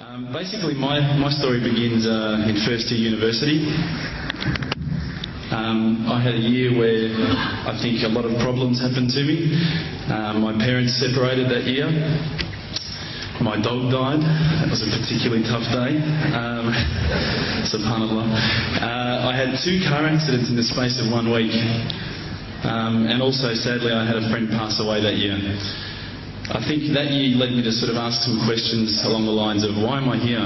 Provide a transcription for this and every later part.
Basically, my story begins in first year university. I had a year where I think a lot of problems happened to me. My parents separated that year. My dog died. That was a particularly tough day. Subhanallah. I had 2 car accidents in the space of 1 week. And also, sadly, I had a friend pass away that year. I think that year led me to sort of ask some questions along the lines of, why am I here?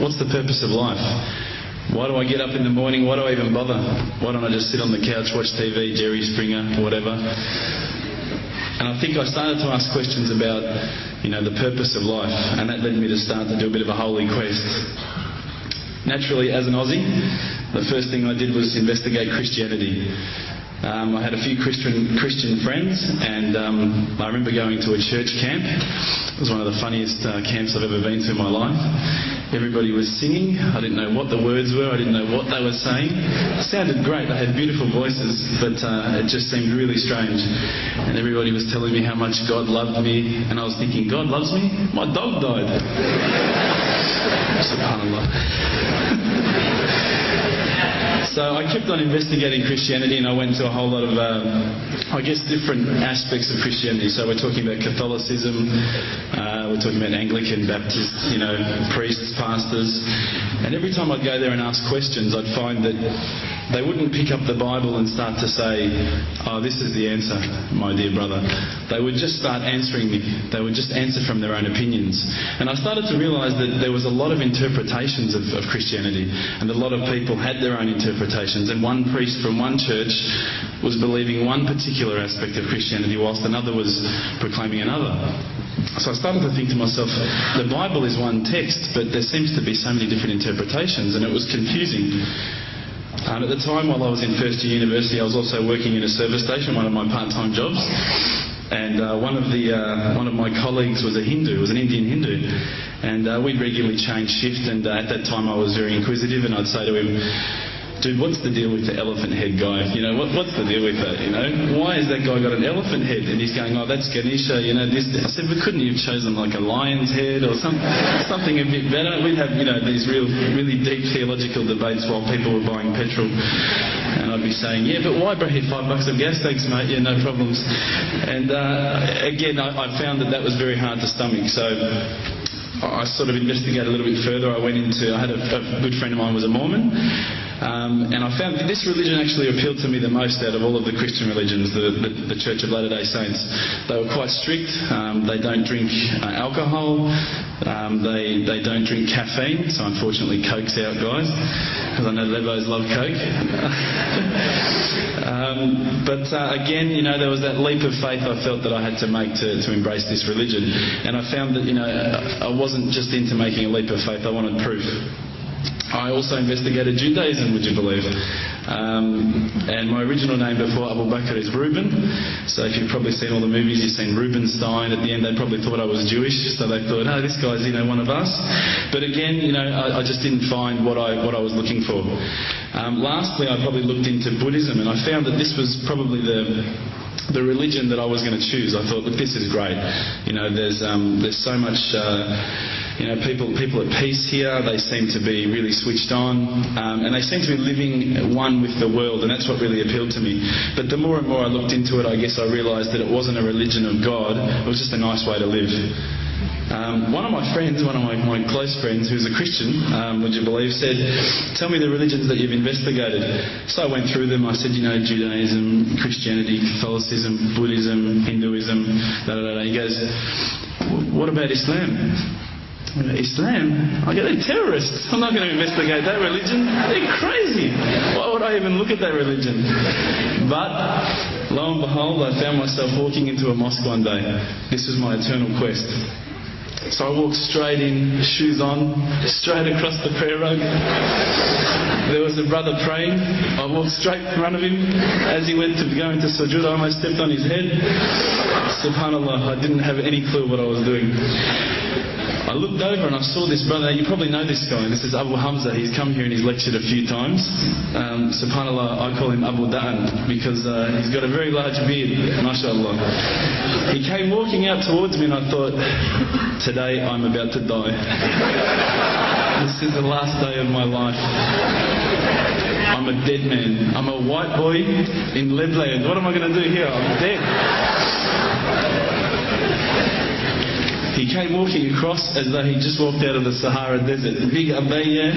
What's the purpose of life? Why do I get up in the morning? Why do I even bother? Why don't I just sit on the couch, watch TV, Jerry Springer, whatever? And I think I started to ask questions about, the purpose of life, and that led me to start to do a bit of a holy quest. Naturally, as an Aussie, the first thing I did was investigate Christianity. I had a few Christian friends, and I remember going to a church camp. It was one of the funniest camps I've ever been to in my life. Everybody was singing. I didn't know what the words were. I didn't know what they were saying. It sounded great. They had beautiful voices, but it just seemed really strange. And everybody was telling me how much God loved me, and I was thinking, God loves me? My dog died. Subhanallah. So I kept on investigating Christianity, and I went to a whole lot of, different aspects of Christianity. So we're talking about Catholicism, we're talking about Anglican, Baptist, priests, pastors. And every time I'd go there and ask questions, I'd find that they wouldn't pick up the Bible and start to say, oh, this is the answer, my dear brother. They would just start answering me. They would just answer from their own opinions. And I started to realise that there was a lot of interpretations of Christianity, and a lot of people had their own interpretations, and one priest from one church was believing one particular aspect of Christianity whilst another was proclaiming another. So I started to think to myself, the Bible is one text, but there seems to be so many different interpretations, and it was confusing. At the time, while I was in first year university, I was also working in a service station, one of my part-time jobs. And one of my colleagues was a Hindu, was an Indian Hindu. And we'd regularly change shift, and at that time I was very inquisitive, and I'd say to him, dude, what's the deal with the elephant head guy? What's the deal with that, Why has that guy got an elephant head? And he's going, oh, that's Ganesha, this. I said, but couldn't you have chosen like a lion's head or something a bit better? We'd have, these really deep theological debates while people were buying petrol. And I'd be saying, yeah, but why bro, $5 of gas? Thanks, mate. Yeah, no problems. And again, I found that was very hard to stomach. So I sort of investigated a little bit further. I had a good friend of mine was a Mormon. And I found that this religion actually appealed to me the most out of all of the Christian religions, the Church of Latter-day Saints. They were quite strict. They don't drink alcohol. They don't drink caffeine. So unfortunately, Coke's out, guys, because I know Lebos love Coke. But again, there was that leap of faith I felt that I had to make to embrace this religion. And I found that, I wasn't just into making a leap of faith. I wanted proof. I also investigated Judaism, would you believe? And my original name before Abu Bekir is Rubin. So if you've probably seen all the movies, you've seen Rubenstein. At the end, they probably thought I was Jewish, so they thought, oh, this guy's, one of us. But again, I just didn't find what I was looking for. Lastly, I probably looked into Buddhism, and I found that this was probably the religion that I was going to choose. I thought, look, this is great. There's so much. People at peace here. They seem to be really switched on, and they seem to be living one with the world, and that's what really appealed to me. But the more and more I looked into it, I guess I realised that it wasn't a religion of God. It was just a nice way to live. One of my friends, one of my close friends, who's a Christian, would you believe, said, tell me the religions that you've investigated. So I went through them. I said, Judaism, Christianity, Catholicism, Buddhism, Hinduism, da-da-da-da. He goes, what about Islam? Islam? I go, they're terrorists. I'm not going to investigate that religion. They're crazy. Why would I even look at that religion? But lo and behold, I found myself walking into a mosque one day. This was my eternal quest. So I walked straight in, shoes on, straight across the prayer rug. There was a brother praying. I walked straight in front of him. As he went to go into sujood, I almost stepped on his head. Subhanallah, I didn't have any clue what I was doing. I looked over and I saw this brother. You probably know this guy. This is Abu Hamza. He's come here and he's lectured a few times. Subhanallah, I call him Abu Da'an because he's got a very large beard, mashallah. He came walking out towards me and I thought, today I'm about to die. This is the last day of my life. I'm a dead man. I'm a white boy in Lebland. What am I going to do here? I'm dead. He came walking across as though he just walked out of the Sahara Desert. Big abaya,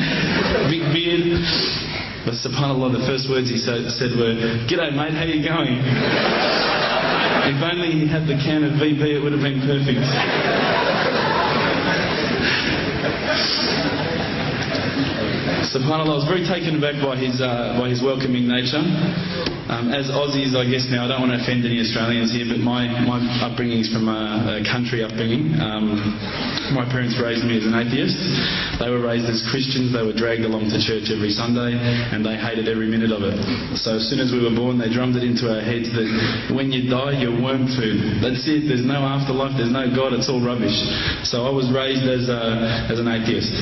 big beard. But subhanAllah, the first words he said were, "G'day mate, how you going?" If only he had the can of VB, it would have been perfect. SubhanAllah, I was very taken aback by his welcoming nature. As Aussies, I guess now, I don't want to offend any Australians here, but my upbringing is from a country upbringing. My parents raised me as an atheist. They were raised as Christians. They were dragged along to church every Sunday, and they hated every minute of it. So as soon as we were born, they drummed it into our heads that when you die, you're worm food. That's it. There's no afterlife. There's no God. It's all rubbish. So I was raised as an atheist.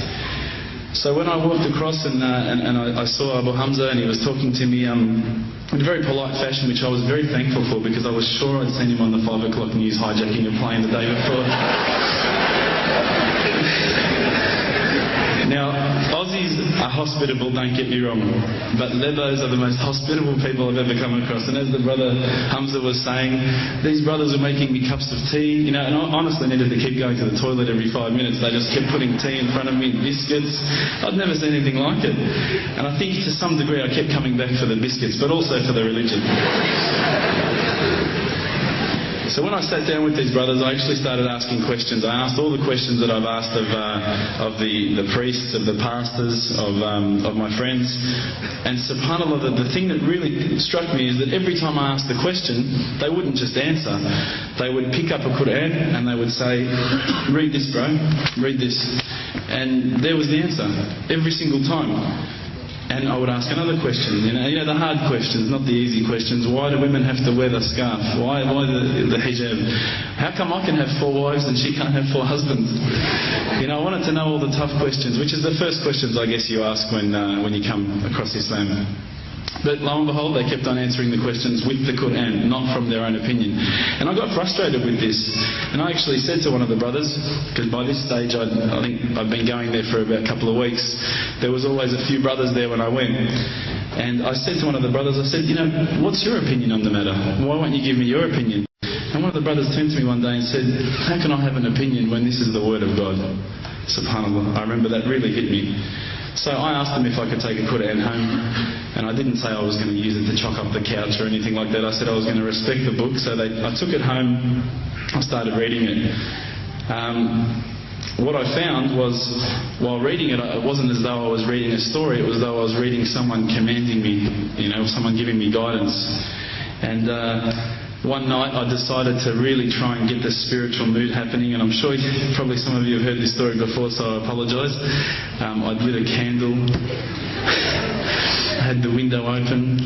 So when I walked across and I saw Abu Hamza and he was talking to me in a very polite fashion, which I was very thankful for because I was sure I'd seen him on the 5 o'clock news hijacking a plane the day before. Now, Aussies are hospitable, don't get me wrong, but Lebos are the most hospitable people I've ever come across. And as the brother Hamza was saying, these brothers were making me cups of tea, and I honestly needed to keep going to the toilet every 5 minutes. They just kept putting tea in front of me, biscuits. I'd never seen anything like it. And I think to some degree I kept coming back for the biscuits, but also for the religion. So when I sat down with these brothers, I actually started asking questions. I asked all the questions that I've asked of the priests, of the pastors, of my friends. And subhanAllah, the thing that really struck me is that every time I asked the question, they wouldn't just answer. They would pick up a Quran and they would say, "Read this, bro. Read this." And there was the answer every single time. And I would ask another question, you know, the hard questions, not the easy questions. Why do women have to wear the scarf? Why the hijab? How come I can have 4 wives and she can't have 4 husbands? You know, I wanted to know all the tough questions, which is the first questions I guess you ask when you come across Islam. But lo and behold, they kept on answering the questions with the Quran, not from their own opinion. And I got frustrated with this. And I actually said to one of the brothers, because by this stage I think I've been going there for about a couple of weeks, there was always a few brothers there when I went. And I said to one of the brothers, I said, you know, what's your opinion on the matter? Why won't you give me your opinion? And one of the brothers turned to me one day and said, how can I have an opinion when this is the word of God? SubhanAllah, I remember that really hit me. So I asked them if I could take a Quran home, and I didn't say I was going to use it to chalk up the couch or anything like that. I said I was going to respect the book, so I took it home, I started reading it. What I found was, while reading it, it wasn't as though I was reading a story, it was as though I was reading someone commanding me, you know, someone giving me guidance. And one night I decided to really try and get the spiritual mood happening, and I'm sure probably some of you have heard this story before, so I apologise. I'd lit a candle, I had the window open,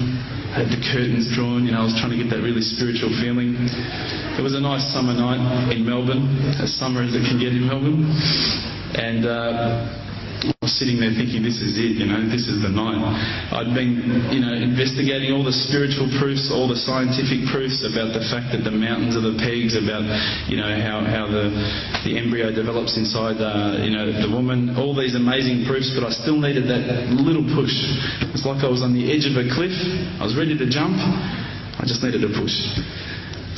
I had the curtains drawn, you know, I was trying to get that really spiritual feeling. It was a nice summer night in Melbourne, as summer as it can get in Melbourne, and I was sitting there thinking, this is it, you know, this is the night. I'd been, you know, investigating all the spiritual proofs, all the scientific proofs about the fact that the mountains are the pegs, about, you know, how the embryo develops inside, you know, the woman, all these amazing proofs, but I still needed that little push. It's like I was on the edge of a cliff, I was ready to jump, I just needed a push.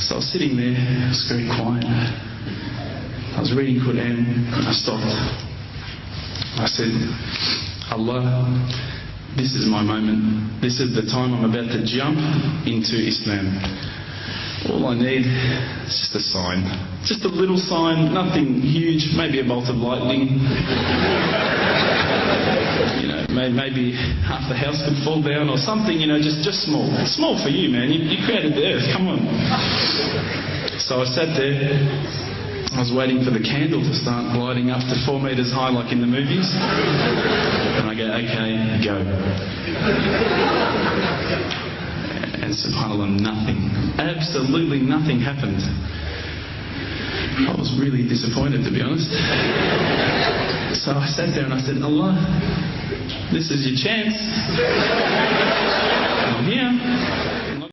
So I was sitting there, it was very quiet. I was reading Quran, and I stopped. I said, Allah, this is my moment. This is the time I'm about to jump into Islam. All I need is just a sign. Just a little sign, nothing huge, maybe a bolt of lightning. You know, maybe half the house could fall down or something, you know, just small. Small for you, man. You created the earth, come on. So I sat there. I was waiting for the candle to start gliding up to 4 metres high like in the movies. And I go, okay, go. And subhanAllah, nothing. Absolutely nothing happened. I was really disappointed, to be honest. So I sat there and I said, Allah, this is your chance. I'm here.